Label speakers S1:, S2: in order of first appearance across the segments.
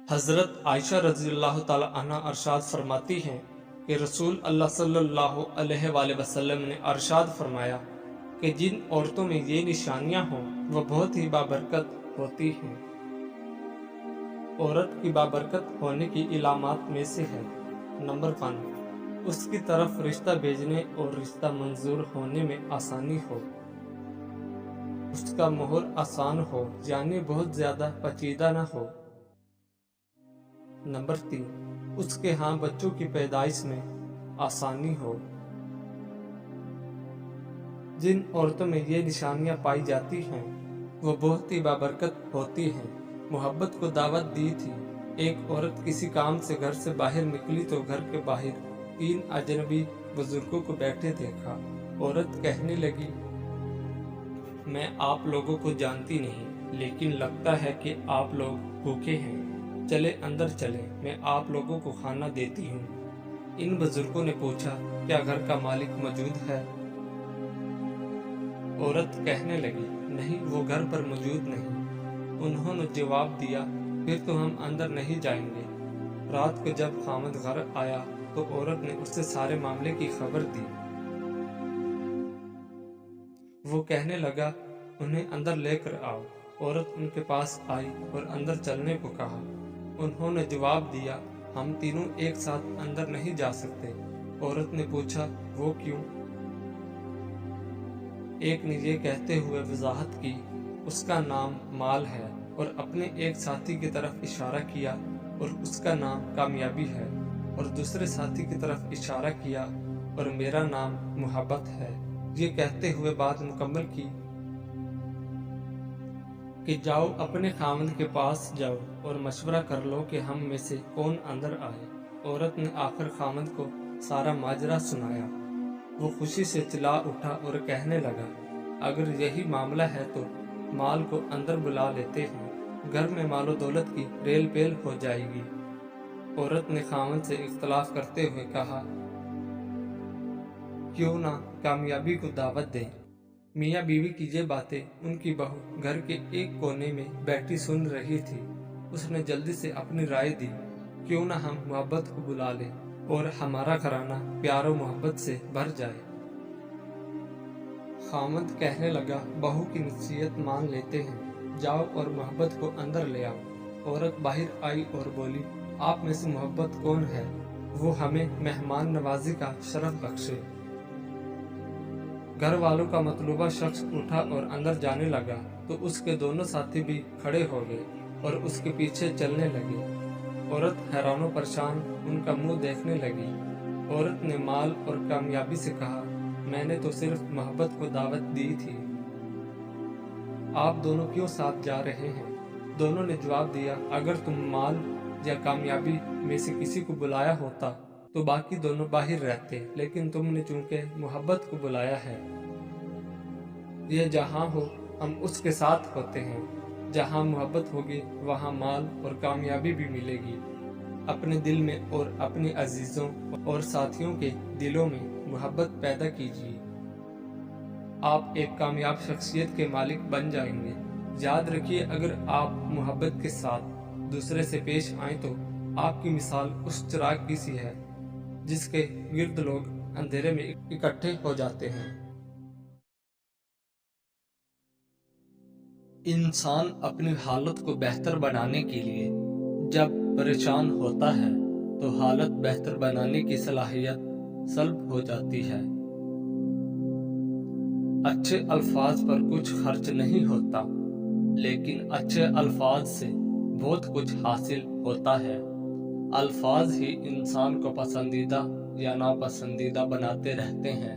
S1: हज़रत आयशा रज़ी अल्लाह ताला अन्हा अरशाद फरमाती हैं कि रसूल अल्लाह सल्लल्लाहु अलैहि वसल्लम ने अरशाद फरमाया कि जिन औरतों में ये निशानियां हों वह बहुत ही बाबरकत होती हैं। औरत की बाबरकत होने की इलामात में से है नंबर 1, उसकी तरफ रिश्ता भेजने और रिश्ता मंजूर होने में आसानी हो, उसका मोहर आसान हो यानी बहुत ज़्यादा पेचीदा न हो। नंबर 3, उसके यहाँ बच्चों की पैदाइश में आसानी हो। जिन औरतों में ये निशानियां पाई जाती हैं वो बहुत ही बाबरकत होती हैं। मोहब्बत को दावत दी थी। एक औरत किसी काम से घर से बाहर निकली तो घर के बाहर 3 अजनबी बुजुर्गों को बैठे देखा। औरत कहने लगी, मैं आप लोगों को जानती नहीं, लेकिन लगता है कि आप लोग भूखे हैं, चले अंदर चले, मैं आप लोगों को खाना देती हूँ। इन बुजुर्गों ने पूछा, क्या घर का मालिक मौजूद है? औरत कहने लगी, नहीं, वो घर पर मौजूद नहीं। उन्होंने जवाब दिया, फिर तो हम अंदर नहीं जाएंगे। रात को जब खामद घर आया तो औरत ने उससे सारे मामले की खबर दी। वो कहने लगा, उन्हें अंदर लेकर आओ। औरत उनके पास आई और अंदर चलने को कहा। उन्होंने जवाब दिया, हम तीनों एक साथ अंदर नहीं जा सकते। औरत ने पूछा, वो क्यों? एक ने ये कहते हुए वजाहत की, उसका नाम माल है, और अपने एक साथी की तरफ इशारा किया और उसका नाम कामयाबी है, और दूसरे साथी की तरफ इशारा किया और मेरा नाम मोहब्बत है। ये कहते हुए बात मुकम्मल की कि जाओ अपने खामद के पास जाओ और मशवरा कर लो कि हम में से कौन अंदर आए। औरत ने आखिर खामद को सारा माजरा सुनाया। वो खुशी से चिल्ला उठा और कहने लगा, अगर यही मामला है तो माल को अंदर बुला लेते हैं, घर में मालो दौलत की रेल पेल हो जाएगी। औरत ने खामद से इख्तलाफ करते हुए कहा, क्यों ना कामयाबी को दावत दें। मियाँ बीवी की ये बातें उनकी बहू घर के एक कोने में बैठी सुन रही थी। उसने जल्दी से अपनी राय दी, क्यों ना हम मोहब्बत को बुला लें और हमारा घराना प्यार और मोहब्बत से भर जाए। खामद कहने लगा, बहू की नसीहत मान लेते हैं, जाओ और मोहब्बत को अंदर ले आओ। औरत बाहर आई और बोली, आप में से मोहब्बत कौन है? वो हमें मेहमान नवाजी का शरफ बख्शे। घर वालों का मतलूबा शख्स उठा और अंदर जाने लगा तो उसके दोनों साथी भी खड़े हो गए और उसके पीछे चलने लगे। औरत हैरानो परेशान उनका मुंह देखने लगी। औरत ने माल और कामयाबी से कहा, मैंने तो सिर्फ मोहब्बत को दावत दी थी, आप दोनों क्यों साथ जा रहे हैं? दोनों ने जवाब दिया, अगर तुम माल या कामयाबी में से किसी को बुलाया होता तो बाकी दोनों बाहर रहते, लेकिन तुमने चूंकि मोहब्बत को बुलाया है। यह जहां हो हम उसके साथ होते हैं, जहां मोहब्बत होगी वहां माल और कामयाबी भी मिलेगी। अपने दिल में और अपने अजीजों और साथियों के दिलों में मोहब्बत पैदा कीजिए, आप एक कामयाब शख्सियत के मालिक बन जाएंगे। याद रखिए, अगर आप मोहब्बत के साथ दूसरे से पेश आए तो आपकी मिसाल उस चिराग की सी है जिसके गिर्द लोग अंधेरे में इकट्ठे हो जाते हैं। इंसान अपनी हालत को बेहतर बनाने के लिए जब परेशान होता है तो हालत बेहतर बनाने की सलाहियत सल्ब हो जाती है। अच्छे अल्फाज पर कुछ खर्च नहीं होता, लेकिन अच्छे अल्फाज से बहुत कुछ हासिल होता है। अल्फाज ही इंसान को पसंदीदा या नापसंदीदा बनाते रहते हैं।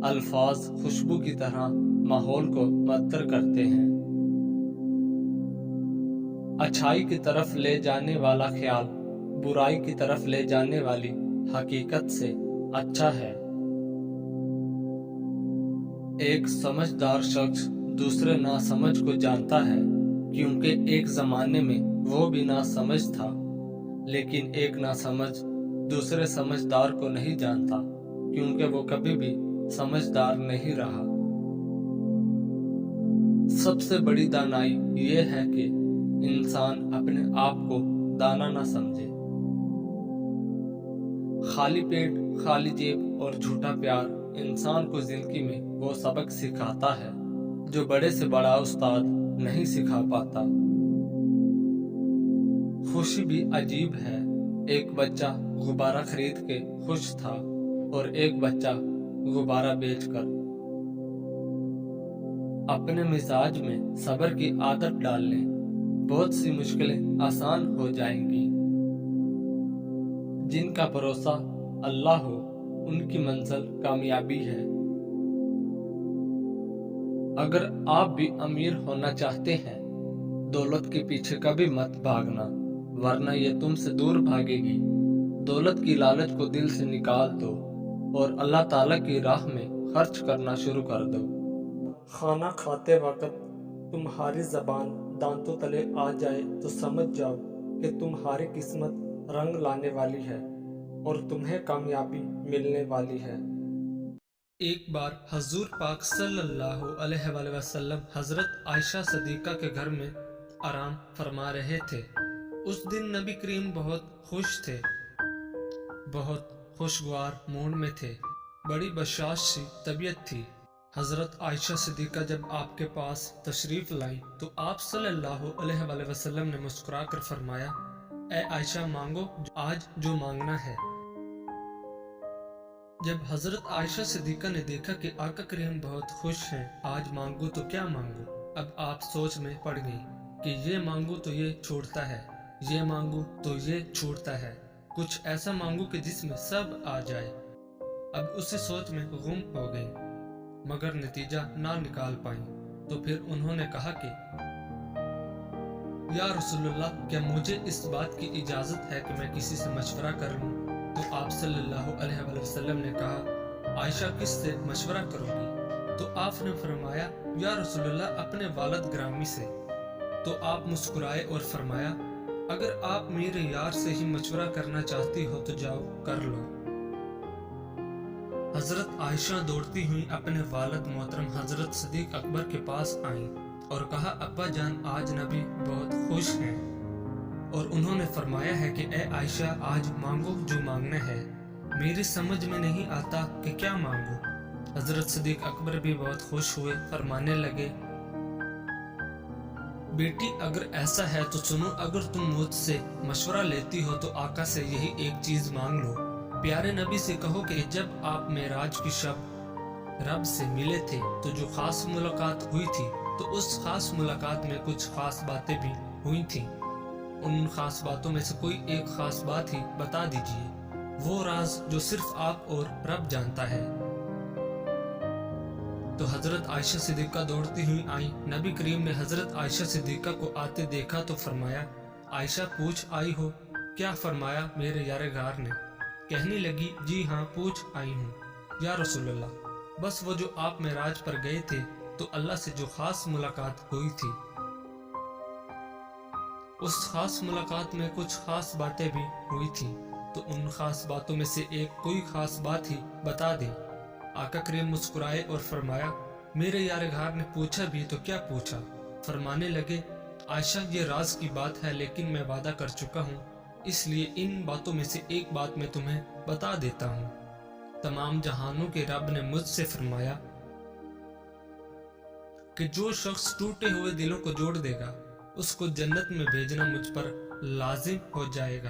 S1: अल्फाज खुशबू की तरह माहौल को मअतर करते हैं। अच्छाई की तरफ ले जाने वाला ख्याल बुराई की तरफ ले जाने वाली हकीकत से अच्छा है। एक समझदार शख्स दूसरे नासमझ को जानता है, क्योंकि एक जमाने में वो भी नासमझ था, लेकिन एक नासमझ दूसरे समझदार को नहीं जानता, क्योंकि वो कभी भी समझदार नहीं रहा। सबसे बड़ी दानाई ये है कि इंसान अपने आप को दाना न समझे। खाली पेट, खाली जेब और झूठा प्यार इंसान को जिंदगी में वो सबक सिखाता है जो बड़े से बड़ा उस्ताद नहीं सिखा पाता। खुशी भी अजीब है। एक बच्चा गुब्बारा खरीद के खुश था और एक बच्चा गुब्बारा बेचकर। अपने मिजाज में सब्र की आदत डाल लें, बहुत सी मुश्किलें आसान हो जाएंगी। जिनका भरोसा अल्लाह हो उनकी मंजिल कामयाबी है। अगर आप भी अमीर होना चाहते हैं, दौलत के पीछे कभी मत भागना, वरना ये तुमसे दूर भागेगी। दौलत की लालच को दिल से निकाल दो और अल्लाह ताला की राह में खर्च करना शुरू कर दो। खाना खाते वक्त तुम्हारी जबान दांतों तले आ जाए तो समझ जाओ कि तुम्हारी किस्मत रंग लाने वाली है और तुम्हें कामयाबी मिलने वाली है। एक बार हजूर पाक सल्लल्लाहु अलैहि वसल्लम हजरत आयशा सदीका के घर में आराम फरमा रहे थे। उस दिन नबी करीम बहुत खुश थे, बहुत खुशगवार मूड में थे, बड़ी बशाश सी तबीयत थी। हजरत आयशा सिद्दीका जब आपके पास तशरीफ लाई तो आप सल्लल्लाहु अलैहि वसल्लम ने मुस्कुरा कर फरमाया, ए आयशा, मांगो आज जो मांगना है। जब हजरत आयशा सिद्दीका ने देखा कि आका करीम बहुत खुश हैं, आज मांगू तो क्या मांगू, अब आप सोच में पड़ गई कि ये मांगू तो ये छूटता है, ये मांगू तो ये छूटता है, कुछ ऐसा मांगू कि जिसमें सब आ जाए। अब उसी सोच में गुम हो गई, मगर नतीजा ना निकाल पाई। तो फिर उन्होंने कहा कि या रसूलुल्लाह, क्या मुझे इस बात की इजाजत है कि मैं किसी से मशवरा कर लूं? तो आप सल्लल्लाहु अलैहि वसल्लम ने कहा, आयशा किससे मशवरा करोगी? तो आपने फरमाया, या रसूलुल्लाह, अपने वालिद ग्रामी से। तो आप मुस्कुराए और फरमाया, अगर आप मेरे यार से ही मशवरा करना चाहती हो तो जाओ कर लो। हजरत आयशा दौड़ती हुई अपने वालिद मोहतरम हजरत सिद्दीक अकबर के पास आईं और कहा, अब्बा जान, आज नबी बहुत खुश हैं और उन्होंने फरमाया है कि ए आयशा, आज मांगो जो मांगना है, मेरी समझ में नहीं आता कि क्या मांगो। हजरत सिद्दीक अकबर भी बहुत खुश हुए, फरमाने लगे, बेटी, अगर ऐसा है तो सुनो, अगर तुम मुझसे मशवरा लेती हो तो आका से यही एक चीज मांग लो। प्यारे नबी से कहो कि जब आप मेराज की शब रब से मिले थे तो जो खास मुलाकात हुई थी, तो उस खास मुलाकात में कुछ खास बातें भी हुई थी। उन खास बातों में से कोई एक खास बात ही बता दीजिए, वो राज जो सिर्फ आप और रब जानता है। तो हजरत आयशा सिद्दीका दौड़ती हुई आई। नबी करीम ने हजरत आयशा सिद्दीका को आते देखा तो फरमाया, आयशा, पूछ आई हो? क्या फरमाया मेरे यार गार ने? कहने लगी, जी हाँ, पूछ आई हूँ या रसूलल्लाह, बस वो जो आप मेराज पर गए थे तो अल्लाह से जो खास मुलाकात हुई थी, उस खास मुलाकात में कुछ खास बातें भी हुई थी, तो उन खास बातों में से एक कोई खास बात ही बता दे। आका करीम मुस्कुराए और फरमाया, मेरे यार घार ने पूछा भी तो क्या पूछा? फरमाने लगे, आयशा, ये राज की बात है, लेकिन मैं वादा कर चुका हूँ, इसलिए इन बातों में से एक बात मैं तुम्हें बता देता हूँ। तमाम जहानों के रब ने मुझसे फरमाया कि जो शख्स टूटे हुए दिलों को जोड़ देगा, उसको जन्नत में भेजना मुझ पर लाजिम हो जाएगा।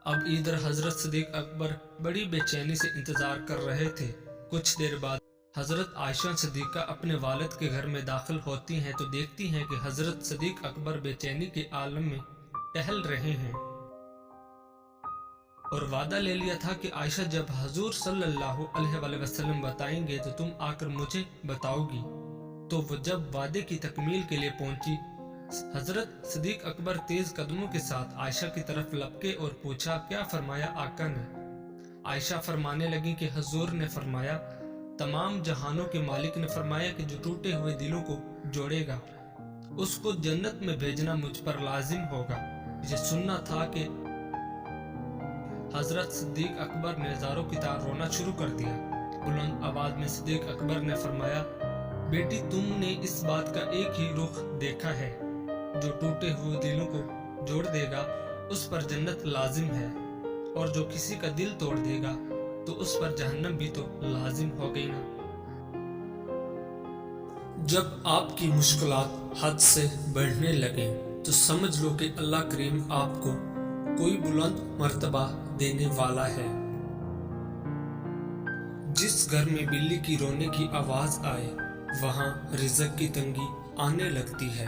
S1: अब इधर हजरत सिद्दीक अकबर बड़ी बेचैनी से इंतजार कर रहे थे। कुछ देर बाद हजरत आयशा सिद्दीका अपने वालिद के घर में दाखिल होती हैं तो देखती हैं कि हजरत सिद्दीक अकबर बेचैनी के आलम में टहल रहे हैं और वादा ले लिया था कि आयशा, जब हजूर सल्लल्लाहु अलैहि वसल्लम बताएंगे तो तुम आकर मुझे बताओगी। तो वो जब वादे की तकमील के लिए पहुंची, हजरत सिद्दीक अकबर तेज कदमों के साथ आयशा की तरफ लपके और पूछा, क्या फरमाया आका ने? आयशा फरमाने लगी कि हजूर ने फरमाया, तमाम जहानों के मालिक ने फरमाया कि जो टूटे हुए दिलों को जोड़ेगा, उसको जन्नत में भेजना मुझ पर लाजिम होगा। ये सुनना था कि हजरत सिद्दीक अकबर ने ज़ारों की तार रोना शुरू कर दिया। बुलंद आवाज में सिद्दीक अकबर ने फरमाया, बेटी, तुमने इस बात का एक ही रुख देखा है, जो टूटे हुए दिलों को जोड़ देगा, اس پر جنت لازم ہے، اور جو کسی کا دل توڑ دے گا تو اس پر جہنم بھی تو لازم ہو گئی نا۔ جب آپ کی مشکلات حد سے بڑھنے لگیں تو سمجھ لو کہ اللہ کریم آپ کو کوئی بلند مرتبہ دینے والا ہے۔ جس گھر میں بلی کی رونے کی آواز آئے وہاں رزق کی تنگی آنے لگتی ہے۔